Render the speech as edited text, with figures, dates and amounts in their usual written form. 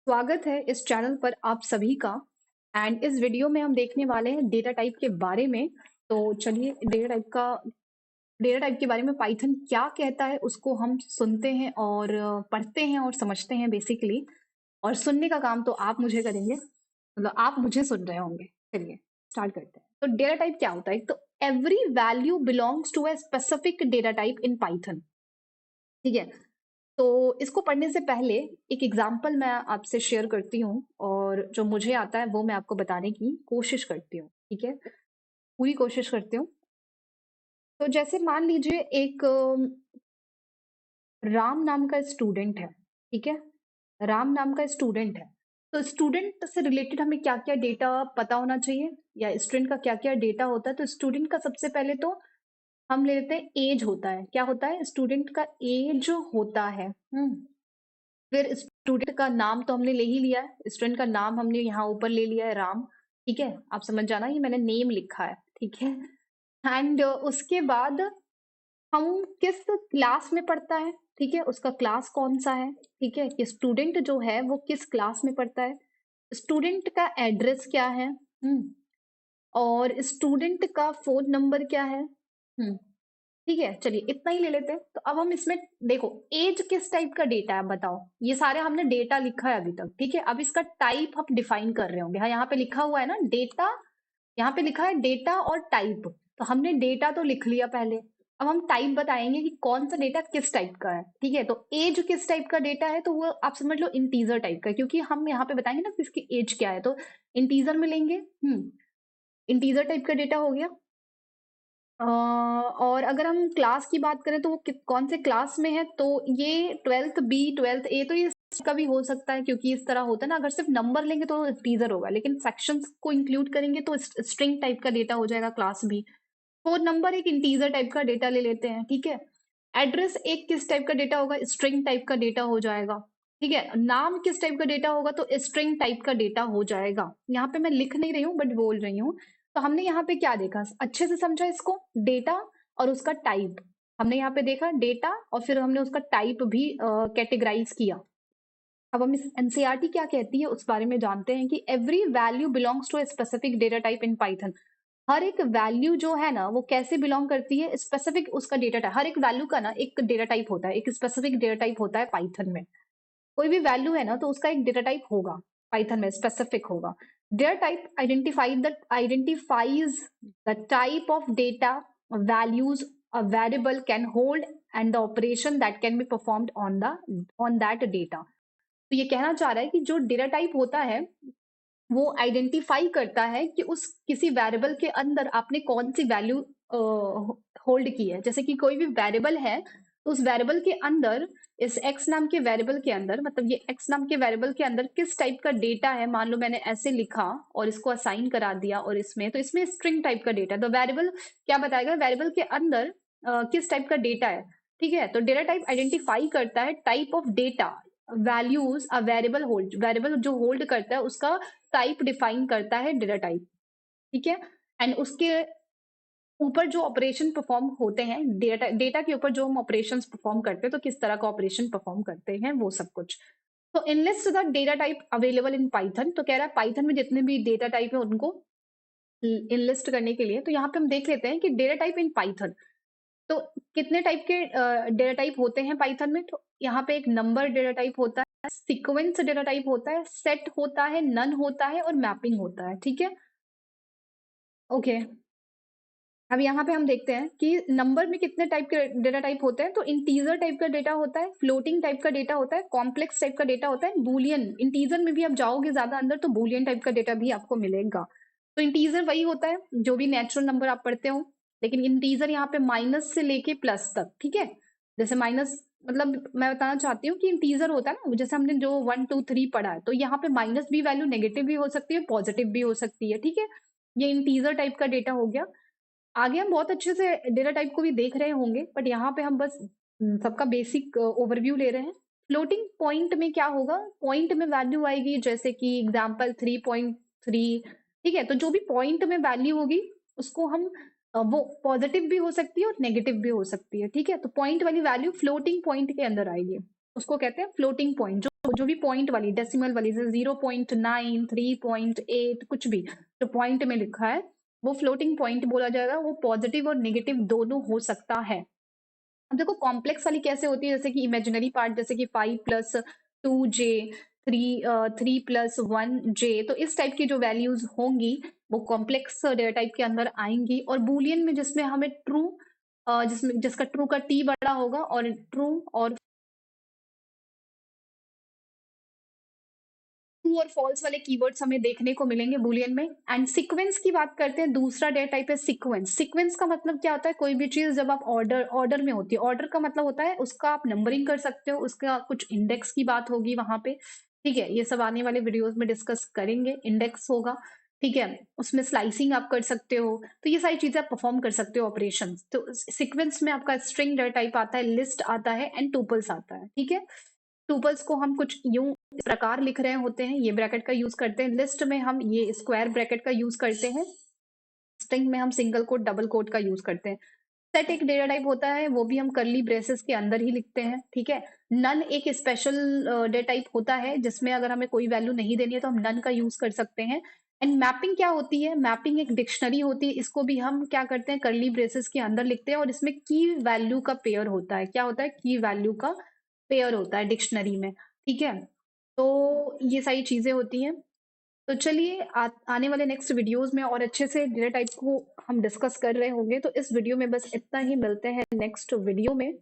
स्वागत है इस चैनल पर आप सभी का। एंड इस वीडियो में हम देखने वाले हैं डेटा टाइप के बारे में। तो चलिए डेटा टाइप के बारे में पाइथन क्या कहता है उसको हम सुनते हैं और पढ़ते हैं और समझते हैं बेसिकली। और सुनने का काम तो आप मुझे करेंगे, मतलब आप मुझे सुन रहे होंगे। चलिए स्टार्ट करते हैं। तो डेटा टाइप क्या होता है? तो every value belongs to a specific data type in Python. ठीक है, तो इसको पढ़ने से पहले एक एग्जाम्पल मैं आपसे शेयर करती हूँ और जो मुझे आता है वो मैं आपको बताने की कोशिश करती हूँ। ठीक है, पूरी कोशिश करती हूँ। तो जैसे मान लीजिए एक राम नाम का स्टूडेंट है। ठीक है, राम नाम का स्टूडेंट है। तो स्टूडेंट से रिलेटेड हमें क्या क्या डेटा पता होना चाहिए, या स्टूडेंट का क्या क्या डेटा होता है? तो स्टूडेंट का सबसे पहले तो हम ले लेते हैं एज होता है। क्या होता है? स्टूडेंट का एज होता है। फिर स्टूडेंट का नाम तो हमने ले ही लिया है, स्टूडेंट का नाम हमने यहाँ ऊपर ले लिया है राम। ठीक है, आप समझ जाना ये मैंने नेम लिखा है। ठीक है, एंड उसके बाद हम किस क्लास में पढ़ता है। ठीक है, उसका क्लास कौन सा है। ठीक है, कि स्टूडेंट जो है वो किस क्लास में पढ़ता है। स्टूडेंट का एड्रेस क्या है। और स्टूडेंट का फोन नंबर क्या है। ठीक है, चलिए इतना ही ले लेते हैं। तो अब हम इसमें देखो, एज किस टाइप का डेटा है बताओ। ये सारे हमने डेटा लिखा है अभी तक। ठीक है, अब इसका टाइप हम डिफाइन कर रहे होंगे। हाँ, यहाँ पे लिखा हुआ है ना डेटा, यहाँ पे लिखा है डेटा और टाइप। तो हमने डेटा तो लिख लिया पहले, अब हम टाइप बताएंगे कि कौन सा डेटा किस टाइप का है। ठीक है, तो एज किस टाइप का डेटा है, तो वो आप समझ लो इंटीजर टाइप का है, क्योंकि हम यहाँ पे बताएंगे ना किसकी एज क्या है, तो इंटीजर में लेंगे। इंटीजर टाइप का डेटा हो गया। और अगर हम क्लास की बात करें तो वो कौन से क्लास में है, तो ये 12th बी 12th ए, तो ये का भी हो सकता है, क्योंकि इस तरह होता है ना, अगर सिर्फ नंबर लेंगे तो टीजर होगा, लेकिन सेक्शंस को इंक्लूड करेंगे तो स्ट्रिंग टाइप का डेटा हो जाएगा क्लास भी। फोन नंबर एक इंटीजर टाइप का डेटा ले लेते हैं। ठीक है, एड्रेस एक किस टाइप का डेटा होगा, स्ट्रिंग टाइप का डेटा हो जाएगा। ठीक है, नाम किस टाइप का डेटा होगा, तो स्ट्रिंग टाइप का डेटा हो जाएगा। यहाँ पे मैं लिख नहीं रही हूँ बट बोल रही हूँ। तो हमने यहाँ पे क्या देखा, अच्छे से समझा इसको, डेटा और उसका टाइप। हमने यहाँ पे देखा डेटा और फिर हमने उसका टाइप भी कैटेगराइज किया। अब हम इस एनसीईआरटी क्या कहती है उस बारे में जानते हैं कि every value belongs to a specific data type in Python. हर एक वैल्यू जो है ना वो कैसे बिलोंग करती है, स्पेसिफिक उसका डेटा टाइप। हर एक वैल्यू का ना एक डेटा टाइप होता है, एक स्पेसिफिक डेटा टाइप होता है पाइथन में। कोई भी वैल्यू है ना तो उसका एक डेटा टाइप होगा पाइथन में, स्पेसिफिक होगा। Data type identifies the type of data values a variable can hold and the operation that can be performed on that data। तो ये कहना चाह रहा है कि जो डेटा टाइप होता है वो आइडेंटिफाई करता है कि उस किसी वेरिएबल के अंदर आपने कौन सी वैल्यू होल्ड की है। जैसे कि कोई भी वेरिएबल है तो उस वेरिएबल के अंदर, इस एक्स नाम के वेरिएबल के अंदर, मतलब ये एक्स नाम के वेरिएबल के अंदर किस टाइप का डेटा है। मान लो मैंने ऐसे लिखा और इसको असाइन करा दिया, और इसमें तो इसमें स्ट्रिंग टाइप का डेटा, तो वेरिएबल क्या बताएगा, वेरिएबल के अंदर किस टाइप का डेटा है। ठीक है, तो डेटा टाइप आइडेंटिफाई करता है type of data values a variable hold, variable जो होल्ड करता है उसका टाइप डिफाइन करता है डेटा टाइप। ठीक है, एंड उसके ऊपर जो ऑपरेशन परफॉर्म होते हैं, डेटा के ऊपर जो हम ऑपरेशन परफॉर्म करते हैं, तो किस तरह का ऑपरेशन परफॉर्म करते हैं वो सब कुछ। तो enlist the data type available in Python. तो कह रहा है पाइथन में जितने भी डेटा टाइप है उनको इनलिस्ट करने के लिए। तो यहाँ पे हम देख लेते हैं कि डेटा टाइप इन पाइथन, तो कितने टाइप के डेटा टाइप होते हैं पाइथन में। तो यहाँ पे एक नंबर डेटा टाइप होता है, सीक्वेंस डेटा टाइप होता है, सेट होता है, नन होता है और मैपिंग होता है। ठीक है, ओके। अब यहाँ पे हम देखते हैं कि नंबर में कितने टाइप के डेटा टाइप होते हैं। तो इंटीजर टाइप का डेटा होता है, फ्लोटिंग टाइप का डेटा होता है, कॉम्प्लेक्स टाइप का डेटा होता है, बूलियन। इंटीजर में भी आप जाओगे ज्यादा अंदर तो बूलियन टाइप का डेटा भी आपको मिलेगा। तो इंटीजर वही होता है जो भी नेचुरल नंबर आप पढ़ते हो, लेकिन इंटीजर यहाँ पे माइनस से लेके प्लस तक। ठीक है, जैसे माइनस, मतलब मैं बताना चाहती हूँ कि इंटीजर होता है ना, जैसे हमने जो 1 2 3 पढ़ा है, तो यहाँ पे माइनस भी वैल्यू नेगेटिव भी हो सकती है, पॉजिटिव भी हो सकती है। ठीक है, ये इंटीजर टाइप का डेटा हो गया। आगे हम बहुत अच्छे से डेटा टाइप को भी देख रहे होंगे, बट यहाँ पे हम बस सबका बेसिक ओवरव्यू ले रहे हैं। फ्लोटिंग पॉइंट में क्या होगा, पॉइंट में वैल्यू आएगी, जैसे कि एग्जाम्पल 3.3। ठीक है, तो जो भी पॉइंट में वैल्यू होगी उसको हम वो पॉजिटिव भी हो सकती है और नेगेटिव भी हो सकती है। ठीक है, तो पॉइंट वाली वैल्यू फ्लोटिंग पॉइंट के अंदर आएगी, उसको कहते हैं फ्लोटिंग पॉइंट। जो भी पॉइंट वाली डेसिमल वाली जैसे 0.9 3.8 कुछ भी जो पॉइंट में लिखा है वो फ्लोटिंग पॉइंट बोला जाएगा। वो पॉजिटिव और नेगेटिव दोनों हो सकता है। अब देखो कॉम्प्लेक्स वाली कैसे होती है, जैसे कि इमेजिनरी पार्ट जैसे कि 5+2j 3+1j, तो इस टाइप की जो वैल्यूज होंगी वो कॉम्प्लेक्स डेटा टाइप के अंदर आएंगी। और बुलियन में जिसमें हमें ट्रू जिसमें जिसका ट्रू का t बड़ा होगा और ट्रू और ट्रू और फॉल्स वाले कीवर्ड्स हमें देखने को मिलेंगे बुलियन में। एंड सीक्वेंस की बात करते हैं, दूसरा डेटा टाइप है सीक्वेंस। सीक्वेंस का मतलब क्या होता है, कोई भी चीज जब आप ऑर्डर ऑर्डर में होती है, ऑर्डर का मतलब होता है उसका आप नंबरिंग कर सकते हो, उसका कुछ इंडेक्स की बात होगी वहां पे। ठीक है, ये सब आने वाले वीडियोस में डिस्कस करेंगे। इंडेक्स होगा, ठीक है, उसमें स्लाइसिंग आप कर सकते हो, तो ये सारी चीजें आप परफॉर्म कर सकते हो ऑपरेशन। तो सीक्वेंस में आपका स्ट्रिंग डेटा टाइप आता है, लिस्ट आता है एंड टुपल्स आता है। ठीक है, टुपल्स को हम कुछ यूं इस प्रकार लिख रहे होते हैं, ये ब्रैकेट का यूज करते हैं। लिस्ट में हम ये स्क्वायर ब्रैकेट का यूज करते हैं। स्ट्रिंग में हम सिंगल कोट डबल कोट का यूज करते हैं। सेट एक डेटा टाइप होता है, वो भी हम करली ब्रेसेस के अंदर ही लिखते हैं। ठीक है, नन एक स्पेशल डेटा टाइप होता है जिसमें अगर हमें कोई वैल्यू नहीं देनी है तो हम नन का यूज कर सकते हैं। एंड मैपिंग क्या होती है, मैपिंग एक डिक्शनरी होती है, इसको भी हम क्या करते हैं करली ब्रेसेस के अंदर लिखते हैं। और इसमें की वैल्यू का पेयर होता है, क्या होता है, की वैल्यू का पेयर होता है डिक्शनरी में। ठीक है, तो ये सारी चीजें होती हैं। तो चलिए आने वाले नेक्स्ट वीडियोस में और अच्छे से डेटा टाइप को हम डिस्कस कर रहे होंगे। तो इस वीडियो में बस इतना ही, मिलते हैं नेक्स्ट वीडियो में।